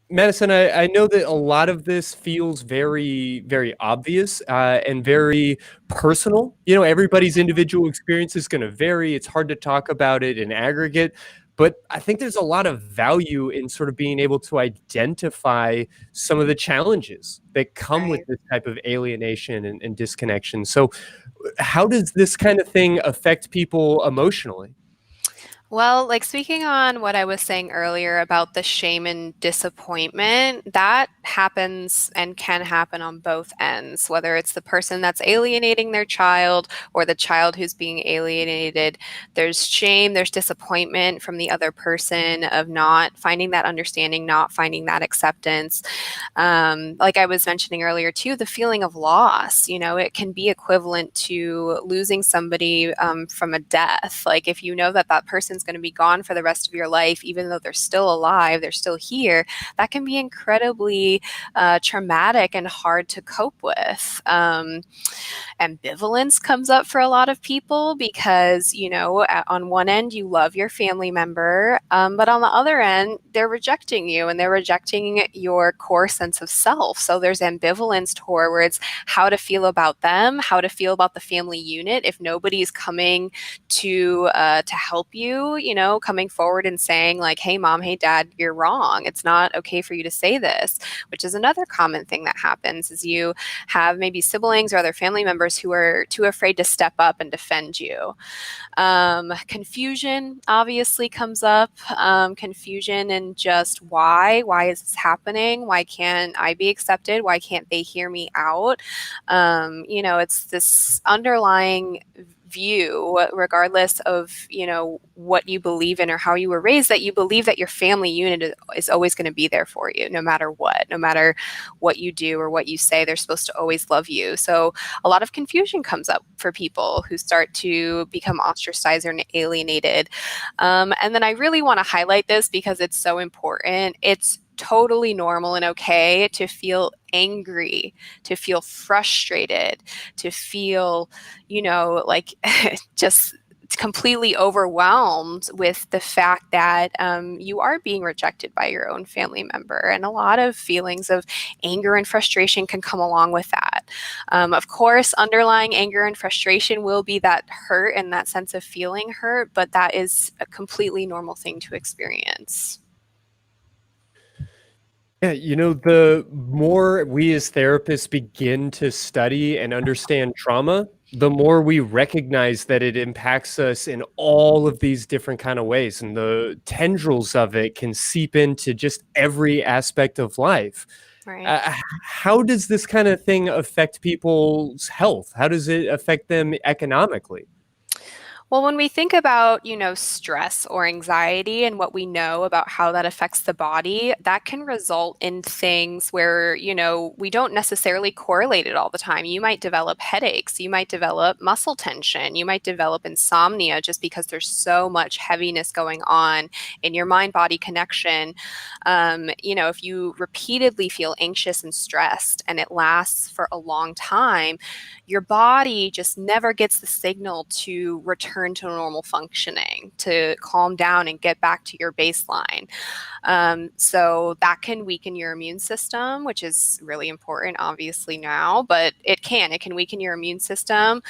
Madison, I know that a lot of this feels very, very obvious and very personal. You know, everybody's individual experience is going to vary. It's hard to talk about it in aggregate. But I think there's a lot of value in sort of being able to identify some of the challenges that come with Right. this type of alienation and disconnection. So, how does this kind of thing affect people emotionally? Well, like speaking on what I was saying earlier about the shame and disappointment, that happens and can happen on both ends, whether it's the person that's alienating their child or the child who's being alienated. There's shame, there's disappointment from the other person of not finding that understanding, not finding that acceptance. Like I was mentioning earlier, too, the feeling of loss, it can be equivalent to losing somebody from a death. Like if you know that that person's going to be gone for the rest of your life, even though they're still alive, they're still here, that can be incredibly traumatic and hard to cope with. Ambivalence comes up for a lot of people because, on one end, you love your family member, but on the other end, they're rejecting you and they're rejecting your core sense of self. So there's ambivalence towards how to feel about them, how to feel about the family unit if nobody's coming to help you, coming forward and saying like, "Hey, mom, hey, dad, you're wrong. It's not okay for you to say this," which is another common thing that happens is you have maybe siblings or other family members who are too afraid to step up and defend you. Confusion obviously comes up. Confusion and just why? Why is this happening? Why can't I be accepted? Why can't they hear me out? It's this underlying view, regardless of what you believe in or how you were raised, that you believe that your family unit is always going to be there for you no matter what, no matter what you do or what you say. They're supposed to always love you. So a lot of confusion comes up for people who start to become ostracized or alienated. And then I really want to highlight this because it's so important. It's totally normal and okay to feel angry, to feel frustrated, to feel, like just completely overwhelmed with the fact that you are being rejected by your own family member. And a lot of feelings of anger and frustration can come along with that. Of course, underlying anger and frustration will be that hurt and that sense of feeling hurt, but that is a completely normal thing to experience. Yeah, the more we as therapists begin to study and understand trauma, the more we recognize that it impacts us in all of these different kind of ways, and the tendrils of it can seep into just every aspect of life. Right. How does this kind of thing affect people's health? How does it affect them economically? Well, when we think about, stress or anxiety and what we know about how that affects the body, that can result in things where, we don't necessarily correlate it all the time. You might develop headaches, you might develop muscle tension, you might develop insomnia just because there's so much heaviness going on in your mind-body connection. If you repeatedly feel anxious and stressed and it lasts for a long time, your body just never gets the signal to return to normal functioning, to calm down and get back to your baseline. So that can weaken your immune system, which is really important, obviously, now, but it can weaken your immune system,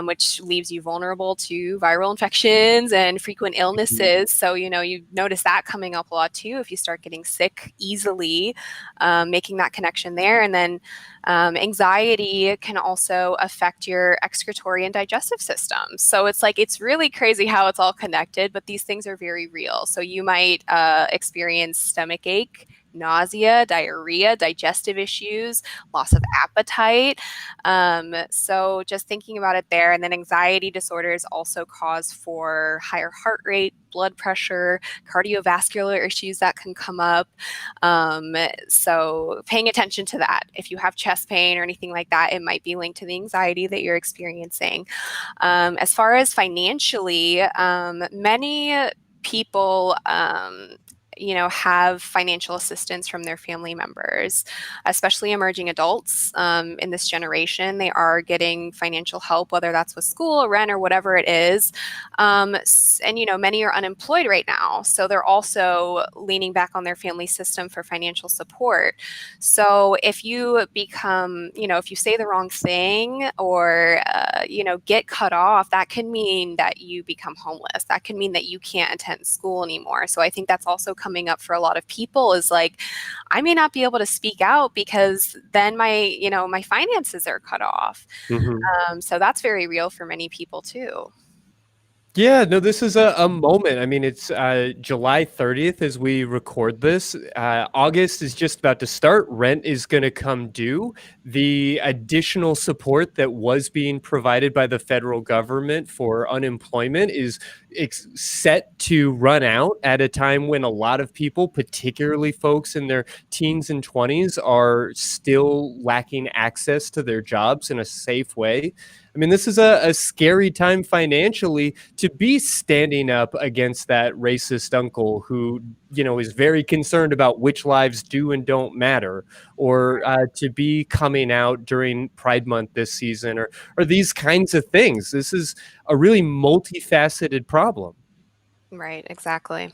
which leaves you vulnerable to viral infections and frequent illnesses. So, you notice that coming up a lot too if you start getting sick easily, making that connection there. And then anxiety can also affect your excretory and digestive systems. So it's really crazy how it's all connected, but these things are very real. So you might experience stomach ache, nausea, diarrhea, digestive issues, loss of appetite. So just thinking about it there. And then anxiety disorders also cause for higher heart rate, blood pressure, cardiovascular issues that can come up. So paying attention to that. If you have chest pain or anything like that, it might be linked to the anxiety that you're experiencing. As far as financially, many people have financial assistance from their family members, especially emerging adults in this generation. They are getting financial help, whether that's with school or rent or whatever it is. And, many are unemployed right now. So they're also leaning back on their family system for financial support. So if you if you say the wrong thing or, get cut off, that can mean that you become homeless. That can mean that you can't attend school anymore. So I think that's also coming up for a lot of people is like, I may not be able to speak out because then my finances are cut off. Mhm. So that's very real for many people too. Yeah, no, this is a moment. I mean, it's July 30th as we record this. August is just about to start. Rent is going to come due. The additional support that was being provided by the federal government for unemployment is set to run out at a time when a lot of people, particularly folks in their teens and 20s, are still lacking access to their jobs in a safe way. I mean, this is a scary time financially to be standing up against that racist uncle who, is very concerned about which lives do and don't matter, or to be coming out during Pride Month this season, or these kinds of things. This is a really multifaceted problem. Right, exactly.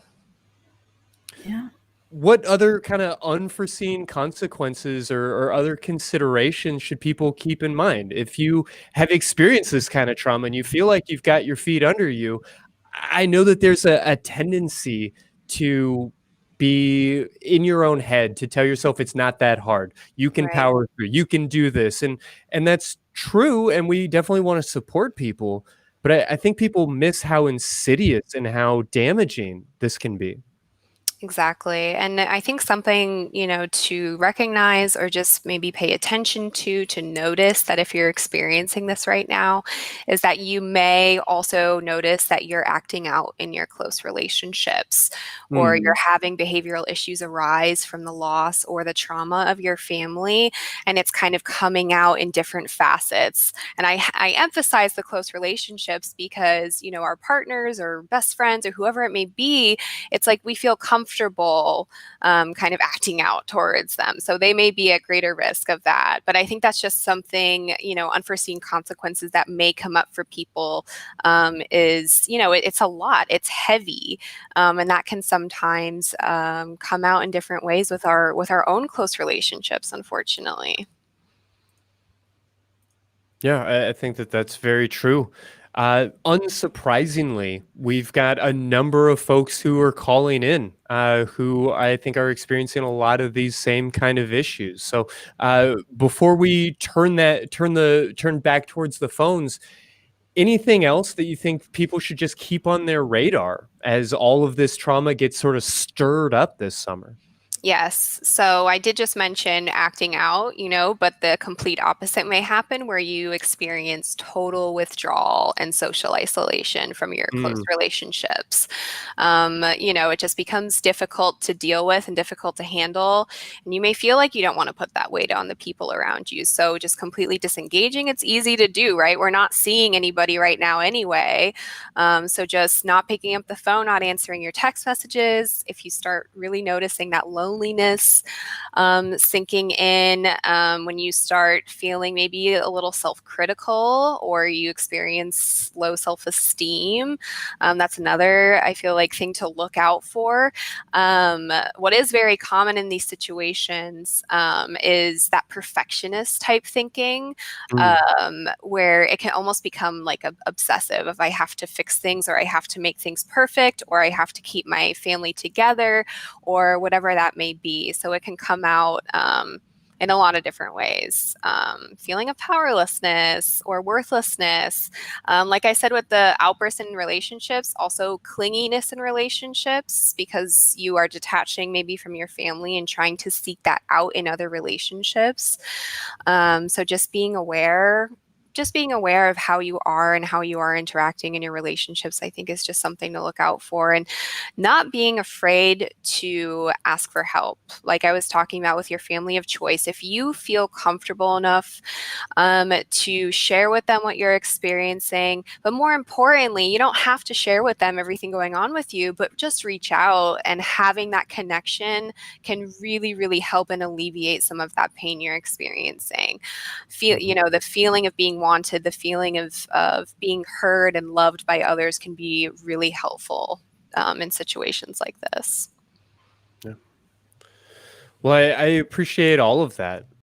Yeah. What other kind of unforeseen consequences or other considerations should people keep in mind? If you have experienced this kind of trauma and you feel like you've got your feet under you, I know that there's a tendency to be in your own head, to tell yourself it's not that hard. You can Right. power through. You can do this. And that's true. And we definitely want to support people. But I think people miss how insidious and how damaging this can be. Exactly. And I think something, to recognize or just maybe pay attention to notice that if you're experiencing this right now, is that you may also notice that you're acting out in your close relationships or Mm. you're having behavioral issues arise from the loss or the trauma of your family. And it's kind of coming out in different facets. And I emphasize the close relationships because, our partners or best friends or whoever it may be, it's like we feel comfortable kind of acting out towards them. So they may be at greater risk of that. But I think that's just something, unforeseen consequences that may come up for people is, it's a lot, it's heavy. And that can sometimes come out in different ways with our own close relationships, unfortunately. Yeah, I think that that's very true. Unsurprisingly, we've got a number of folks who are calling in, who I think are experiencing a lot of these same kind of issues. So, before we turn back towards the phones, anything else that you think people should just keep on their radar as all of this trauma gets sort of stirred up this summer? Yes. So I did just mention acting out, but the complete opposite may happen where you experience total withdrawal and social isolation from your close Mm. relationships. It just becomes difficult to deal with and difficult to handle. And you may feel like you don't want to put that weight on the people around you. So just completely disengaging, it's easy to do, right? We're not seeing anybody right now anyway. So just not picking up the phone, not answering your text messages. If you start really noticing that loneliness sinking in, when you start feeling maybe a little self-critical or you experience low self-esteem, that's another, I feel like, thing to look out for. What is very common in these situations is that perfectionist type thinking, Mm. where it can almost become like obsessive if I have to fix things or I have to make things perfect or I have to keep my family together or whatever that may be. So it can come out in a lot of different ways. Feeling of powerlessness or worthlessness. Like I said, with the outbursts in relationships, also clinginess in relationships because you are detaching maybe from your family and trying to seek that out in other relationships. So just being aware just being aware of how you are and how you are interacting in your relationships, I think, is just something to look out for, and not being afraid to ask for help. Like I was talking about with your family of choice, if you feel comfortable enough to share with them what you're experiencing, but more importantly, you don't have to share with them everything going on with you, but just reach out, and having that connection can really, really help and alleviate some of that pain you're experiencing. The feeling of being wanted, the feeling of being heard and loved by others can be really helpful in situations like this. Yeah. Well, I appreciate all of that.